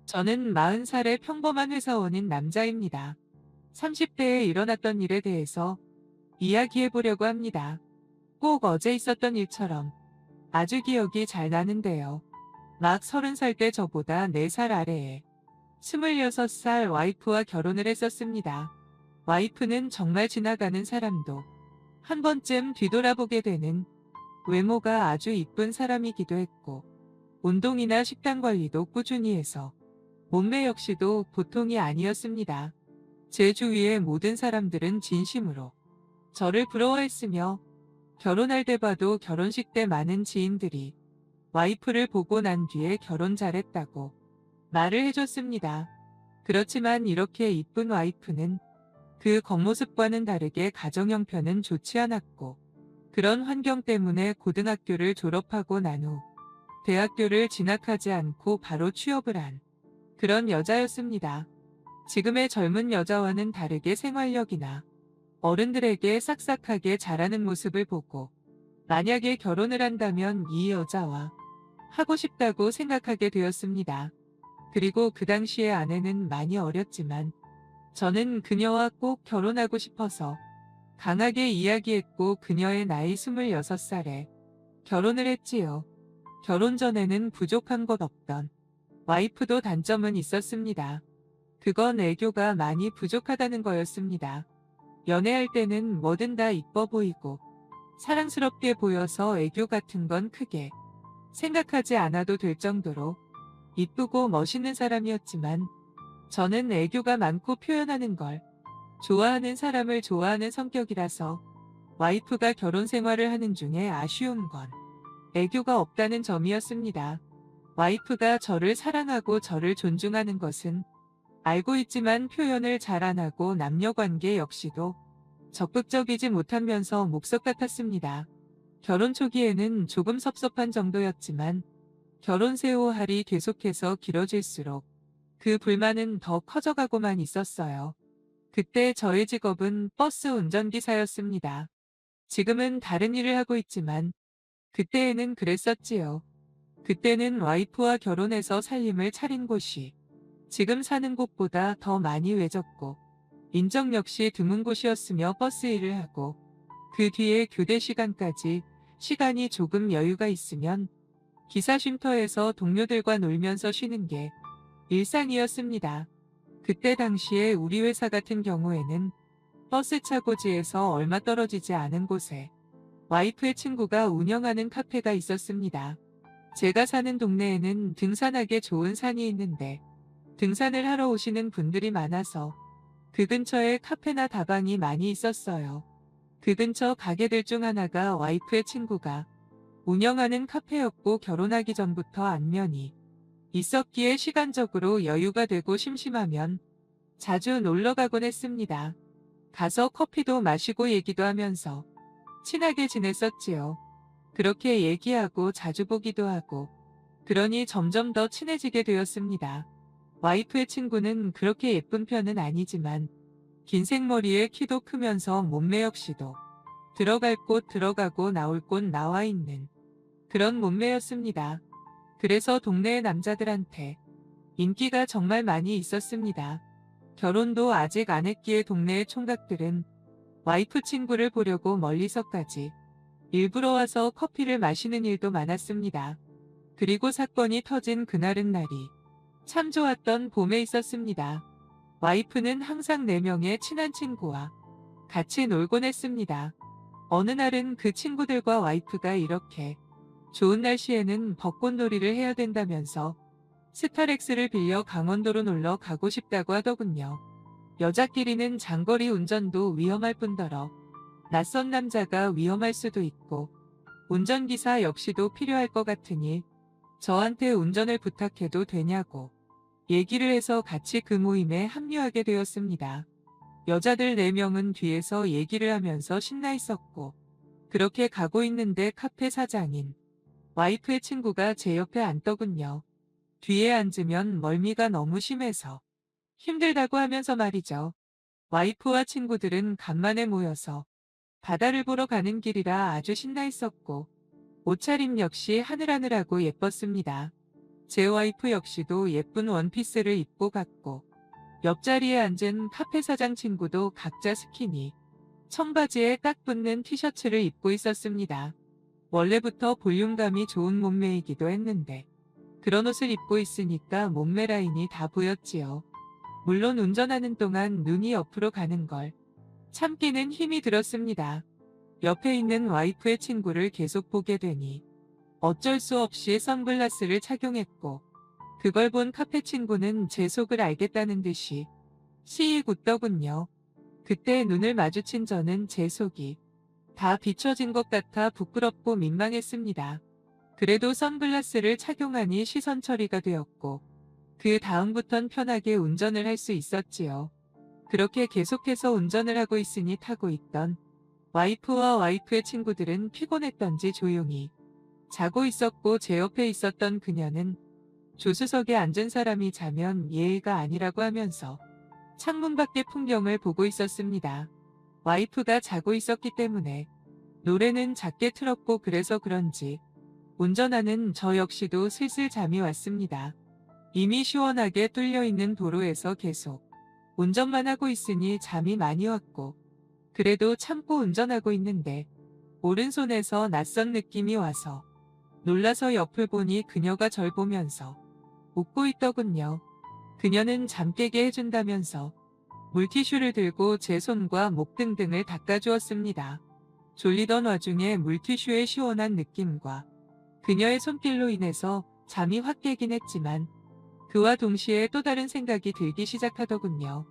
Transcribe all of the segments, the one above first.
저는 40살의 평범한 회사원인 남자입니다. 30대에 일어났던 일에 대해서 이야기해 보려고 합니다. 꼭 어제 있었던 일처럼 아주 기억이 잘 나는데요. 막 30살 때 저보다 4살 아래에 26살 와이프와 결혼을 했었습니다. 와이프는 정말 지나가는 사람도 한 번쯤 뒤돌아보게 되는 외모가 아주 이쁜 사람이기도 했고, 운동이나 식단 관리도 꾸준히 해서 몸매 역시도 보통이 아니었습니다. 제 주위의 모든 사람들은 진심으로 저를 부러워했으며, 결혼할 때 봐도 결혼식 때 많은 지인들이 와이프를 보고 난 뒤에 결혼 잘했다고 말을 해줬습니다. 그렇지만 이렇게 이쁜 와이프는 그 겉모습과는 다르게 가정 형편은 좋지 않았고, 그런 환경 때문에 고등학교를 졸업하고 난 후 대학교를 진학하지 않고 바로 취업을 한 그런 여자였습니다. 지금의 젊은 여자와는 다르게 생활력이나 어른들에게 싹싹하게 잘하는 모습을 보고, 만약에 결혼을 한다면 이 여자와 하고 싶다고 생각하게 되었습니다. 그리고 그 당시에 아내는 많이 어렸지만 저는 그녀와 꼭 결혼하고 싶어서 강하게 이야기했고, 그녀의 나이 26살에 결혼을 했지요. 결혼 전에는 부족한 것 없던 와이프도 단점은 있었습니다. 그건 애교가 많이 부족하다는 거였습니다. 연애할 때는 뭐든 다 이뻐 보이고 사랑스럽게 보여서 애교 같은 건 크게 생각하지 않아도 될 정도로 이쁘고 멋있는 사람이었지만, 저는 애교가 많고 표현하는 걸 좋아하는 사람을 좋아하는 성격이라서 와이프가 결혼 생활을 하는 중에 아쉬운 건 애교가 없다는 점이었습니다. 와이프가 저를 사랑하고 저를 존중하는 것은 알고 있지만 표현을 잘 안 하고 남녀 관계 역시도 적극적이지 못하면서 목석 같았습니다. 결혼 초기에는 조금 섭섭한 정도였지만 결혼 세월이 계속해서 길어질수록 그 불만은 더 커져가고만 있었어요. 그때 저의 직업은 버스 운전기사였습니다. 지금은 다른 일을 하고 있지만 그때에는 그랬었지요. 그때는 와이프와 결혼해서 살림을 차린 곳이 지금 사는 곳보다 더 많이 외졌고, 인적 역시 드문 곳이었으며 버스 일을 하고, 그 뒤에 교대 시간까지 시간이 조금 여유가 있으면 기사 쉼터에서 동료들과 놀면서 쉬는 게 일상이었습니다. 그때 당시에 우리 회사 같은 경우에는 버스 차고지에서 얼마 떨어지지 않은 곳에 와이프의 친구가 운영하는 카페가 있었습니다. 제가 사는 동네에는 등산하기 좋은 산이 있는데 등산을 하러 오시는 분들이 많아서 그 근처에 카페나 다방이 많이 있었어요. 그 근처 가게들 중 하나가 와이프의 친구가 운영하는 카페였고, 결혼하기 전부터 안면이 있었기에 시간적으로 여유가 되고 심심하면 자주 놀러 가곤 했습니다. 가서 커피도 마시고 얘기도 하면서 친하게 지냈었지요. 그렇게 얘기하고 자주 보기도 하고, 그러니 점점 더 친해지게 되었습니다. 와이프의 친구는 그렇게 예쁜 편은 아니지만 긴 생머리에 키도 크면서 몸매 역시도 들어갈 곳 들어가고 나올 곳 나와 있는 그런 몸매였습니다. 그래서 동네의 남자들한테 인기가 정말 많이 있었습니다. 결혼도 아직 안 했기에 동네의 총각들은 와이프 친구를 보려고 멀리서까지 일부러 와서 커피를 마시는 일도 많았습니다. 그리고 사건이 터진 그날은 날이 참 좋았던 봄에 있었습니다. 와이프는 항상 4명의 친한 친구와 같이 놀곤 했습니다. 어느 날은 그 친구들과 와이프가 이렇게 좋은 날씨에는 벚꽃놀이를 해야 된다면서 스타렉스를 빌려 강원도로 놀러 가고 싶다고 하더군요. 여자끼리는 장거리 운전도 위험할 뿐더러 낯선 남자가 위험할 수도 있고 운전기사 역시도 필요할 것 같으니 저한테 운전을 부탁해도 되냐고 얘기를 해서 같이 그 모임에 합류하게 되었습니다. 여자들 4명은 뒤에서 얘기를 하면서 신나 있었고, 그렇게 가고 있는데 카페 사장인 와이프의 친구가 제 옆에 앉더군요. 뒤에 앉으면 멀미가 너무 심해서 힘들다고 하면서 말이죠. 와이프와 친구들은 간만에 모여서 바다를 보러 가는 길이라 아주 신나 있었고, 옷차림 역시 하늘하늘하고 예뻤습니다. 제 와이프 역시도 예쁜 원피스를 입고 갔고, 옆자리에 앉은 카페 사장 친구도 각자 스키니, 청바지에 딱 붙는 티셔츠를 입고 있었습니다. 원래부터 볼륨감이 좋은 몸매이기도 했는데 그런 옷을 입고 있으니까 몸매 라인이 다 보였지요. 물론 운전하는 동안 눈이 옆으로 가는 걸 참기는 힘이 들었습니다. 옆에 있는 와이프의 친구를 계속 보게 되니 어쩔 수 없이 선글라스를 착용했고, 그걸 본 카페 친구는 제 속을 알겠다는 듯이 시익 웃더군요. 그때 눈을 마주친 저는 제 속이 다 비춰진 것 같아 부끄럽고 민망했습니다. 그래도 선글라스를 착용하니 시선 처리가 되었고, 그 다음부턴 편하게 운전을 할 수 있었지요. 그렇게 계속해서 운전을 하고 있으니 타고 있던 와이프와 와이프의 친구들은 피곤했던지 조용히 자고 있었고, 제 옆에 있었던 그녀는 조수석에 앉은 사람이 자면 예의가 아니라고 하면서 창문 밖의 풍경을 보고 있었습니다. 와이프가 자고 있었기 때문에 노래는 작게 틀었고, 그래서 그런지 운전하는 저 역시도 슬슬 잠이 왔습니다. 이미 시원하게 뚫려있는 도로에서 계속 운전만 하고 있으니 잠이 많이 왔고, 그래도 참고 운전하고 있는데 오른손에서 낯선 느낌이 와서 놀라서 옆을 보니 그녀가 절 보면서 웃고 있더군요. 그녀는 잠 깨게 해준다면서 물티슈를 들고 제 손과 목 등등을 닦아주었습니다. 졸리던 와중에 물티슈의 시원한 느낌과 그녀의 손길로 인해서 잠이 확 깨긴 했지만, 그와 동시에 또 다른 생각이 들기 시작하더군요.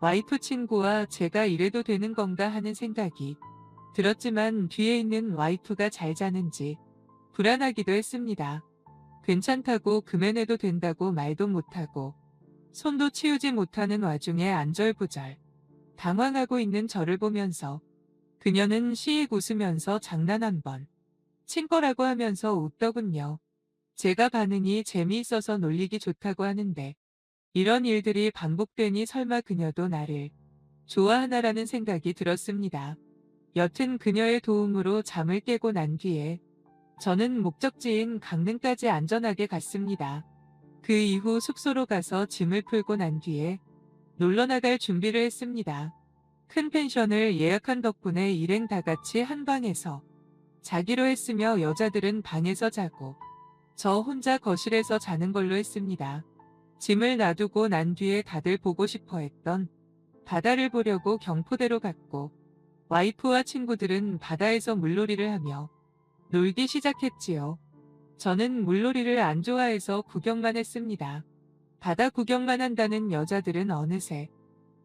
와이프 친구와 제가 이래도 되는 건가 하는 생각이 들었지만, 뒤에 있는 와이프가 잘 자는지 불안하기도 했습니다. 괜찮다고 금연해도 된다고 말도 못하고 손도 치우지 못하는 와중에 안절부절 당황하고 있는 저를 보면서 그녀는 시익 웃으면서 장난 한번 친 거라고 하면서 웃더군요. 제가 반응이 재미있어서 놀리기 좋다고 하는데 이런 일들이 반복되니 설마 그녀도 나를 좋아하나라는 생각이 들었습니다. 여튼 그녀의 도움으로 잠을 깨고 난 뒤에 저는 목적지인 강릉까지 안전하게 갔습니다. 그 이후 숙소로 가서 짐을 풀고 난 뒤에 놀러 나갈 준비를 했습니다. 큰 펜션을 예약한 덕분에 일행 다 같이 한 방에서 자기로 했으며, 여자들은 방에서 자고 저 혼자 거실에서 자는 걸로 했습니다. 짐을 놔두고 난 뒤에 다들 보고 싶어 했던 바다를 보려고 경포대로 갔고, 와이프와 친구들은 바다에서 물놀이를 하며 놀기 시작했지요. 저는 물놀이를 안 좋아해서 구경만 했습니다. 바다 구경만 한다는 여자들은 어느새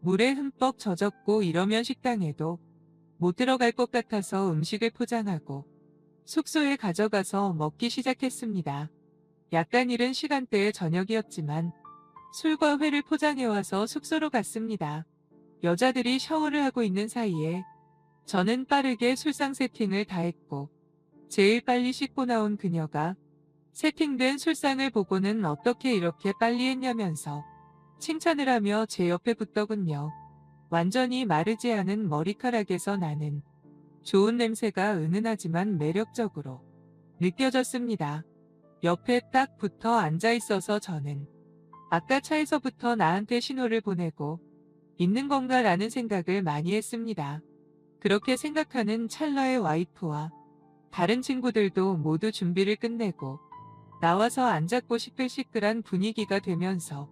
물에 흠뻑 젖었고, 이러면 식당에도 못 들어갈 것 같아서 음식을 포장하고 숙소에 가져가서 먹기 시작했습니다. 약간 이른 시간대의 저녁이었지만 술과 회를 포장해와서 숙소로 갔습니다. 여자들이 샤워를 하고 있는 사이에 저는 빠르게 술상 세팅을 다 했고, 제일 빨리 씻고 나온 그녀가 세팅된 술상을 보고는 어떻게 이렇게 빨리 했냐면서 칭찬을 하며 제 옆에 붙더군요. 완전히 마르지 않은 머리카락에서 나는 좋은 냄새가 은은하지만 매력적으로 느껴졌습니다. 옆에 딱 붙어 앉아 있어서 저는 아까 차에서부터 나한테 신호를 보내고 있는 건가라는 생각을 많이 했습니다. 그렇게 생각하는 찰나의 와이프와 다른 친구들도 모두 준비를 끝내고 나와서 앉았고, 시끌시끌한 분위기가 되면서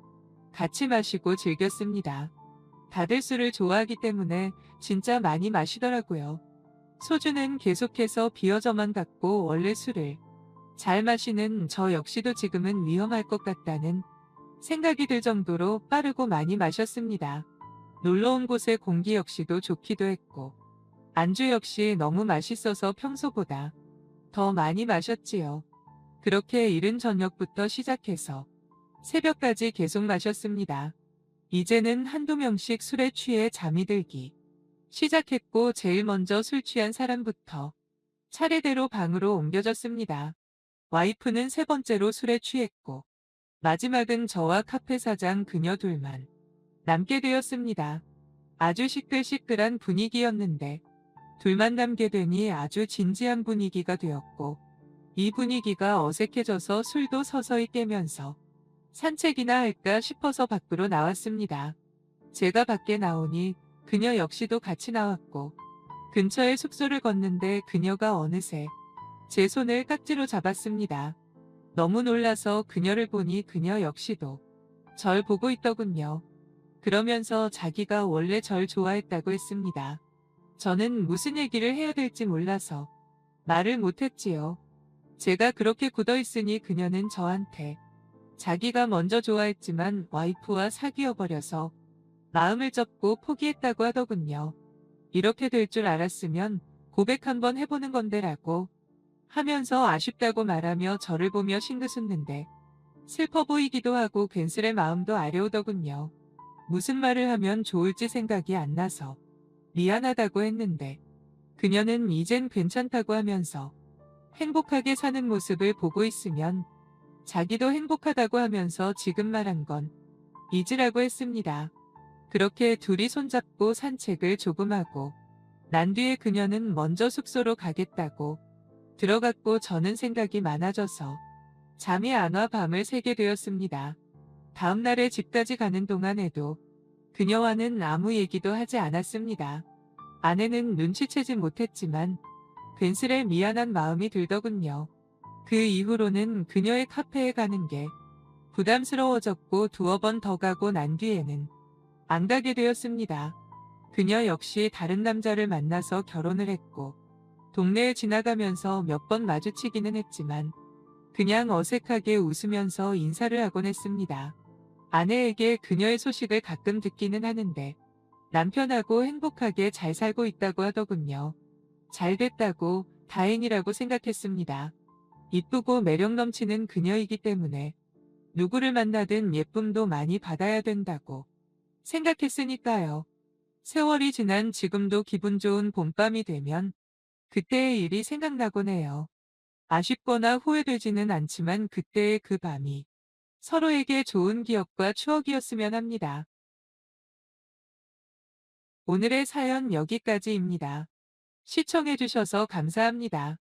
같이 마시고 즐겼습니다. 다들 술을 좋아하기 때문에 진짜 많이 마시더라고요. 소주는 계속해서 비어져만 갔고, 원래 술을 잘 마시는 저 역시도 지금은 위험할 것 같다는 생각이 들 정도로 빠르고 많이 마셨습니다. 놀러온 곳의 공기 역시도 좋기도 했고, 안주 역시 너무 맛있어서 평소보다 더 많이 마셨지요. 그렇게 이른 저녁부터 시작해서 새벽까지 계속 마셨습니다. 이제는 한두 명씩 술에 취해 잠이 들기 시작했고, 제일 먼저 술 취한 사람부터 차례대로 방으로 옮겨졌습니다. 와이프는 세 번째로 술에 취했고, 마지막은 저와 카페 사장 그녀 둘만 남게 되었습니다. 아주 시끌시끌한 분위기였는데 둘만 남게 되니 아주 진지한 분위기가 되었고, 이 분위기가 어색해져서 술도 서서히 깨면서 산책이나 할까 싶어서 밖으로 나왔습니다. 제가 밖에 나오니 그녀 역시도 같이 나왔고 근처에 숙소를 걷는데 그녀가 어느새 제 손을 깍지로 잡았습니다. 너무 놀라서 그녀를 보니 그녀 역시도 절 보고 있더군요. 그러면서 자기가 원래 절 좋아했다고 했습니다. 저는 무슨 얘기를 해야 될지 몰라서 말을 못했지요. 제가 그렇게 굳어 있으니 그녀는 저한테 자기가 먼저 좋아했지만 와이프와 사귀어 버려서 마음을 접고 포기했다고 하더군요. 이렇게 될 줄 알았으면 고백 한번 해보는 건데라고 하면서 아쉽다고 말하며 저를 보며 싱긋웃는데 슬퍼 보이기도 하고 괜스레 마음도 아려오더군요. 무슨 말을 하면 좋을지 생각이 안 나서 미안하다고 했는데 그녀는 이젠 괜찮다고 하면서 행복하게 사는 모습을 보고 있으면 자기도 행복하다고 하면서 지금 말한 건 잊으라고 했습니다. 그렇게 둘이 손잡고 산책을 조금 하고 난 뒤에 그녀는 먼저 숙소로 가겠다고 들어갔고 저는 생각이 많아져서 잠이 안 와 밤을 새게 되었습니다. 다음날에 집까지 가는 동안에도 그녀와는 아무 얘기도 하지 않았습니다. 아내는 눈치채지 못했지만 괜스레 미안한 마음이 들더군요. 그 이후로는 그녀의 카페에 가는 게 부담스러워졌고 두어 번 더 가고 난 뒤에는 안 가게 되었습니다. 그녀 역시 다른 남자를 만나서 결혼을 했고 동네에 지나가면서 몇 번 마주치기는 했지만 그냥 어색하게 웃으면서 인사를 하곤 했습니다. 아내에게 그녀의 소식을 가끔 듣기는 하는데 남편하고 행복하게 잘 살고 있다고 하더군요. 잘 됐다고 다행이라고 생각했습니다. 이쁘고 매력 넘치는 그녀이기 때문에 누구를 만나든 예쁨도 많이 받아야 된다고 생각했으니까요. 세월이 지난 지금도 기분 좋은 봄밤이 되면 그때의 일이 생각나곤 해요. 아쉽거나 후회되지는 않지만 그때의 그 밤이 서로에게 좋은 기억과 추억이었으면 합니다. 오늘의 사연 여기까지입니다. 시청해주셔서 감사합니다.